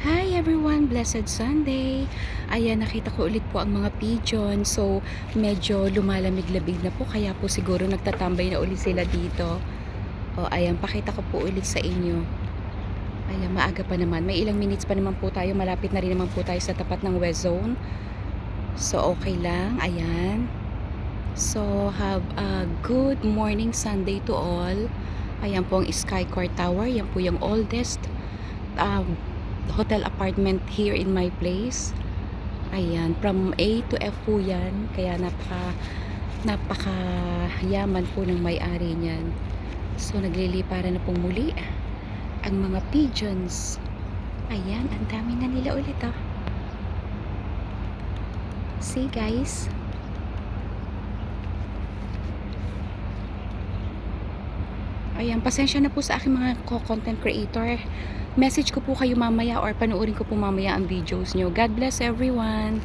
Hi everyone! Blessed Sunday! Ayan, nakita ko ulit po ang mga pigeon. So, medyo lumalamig-lamig na po. Kaya po siguro nagtatambay na ulit sila dito. O, ayan, pakita ko po ulit sa inyo. Ayan, maaga pa naman. May ilang minutes pa naman po tayo. Malapit na rin naman po tayo sa tapat ng West Zone. So, okay lang. Ayan. So, have a good morning Sunday to all. Ayan po ang Sky Court Tower. Yan po yung oldest hotel apartment here in my place. Ayan, from A to F po yan. Kaya napaka yaman po ng may-ari niyan. So, nagliliparan na pong muli ang mga pigeons. Ayan, ang dami na nila ulit See guys? Ayan, pasensya na po sa aking mga content creator. Message ko po kayo mamaya or panoorin ko po mamaya ang videos nyo. God bless everyone!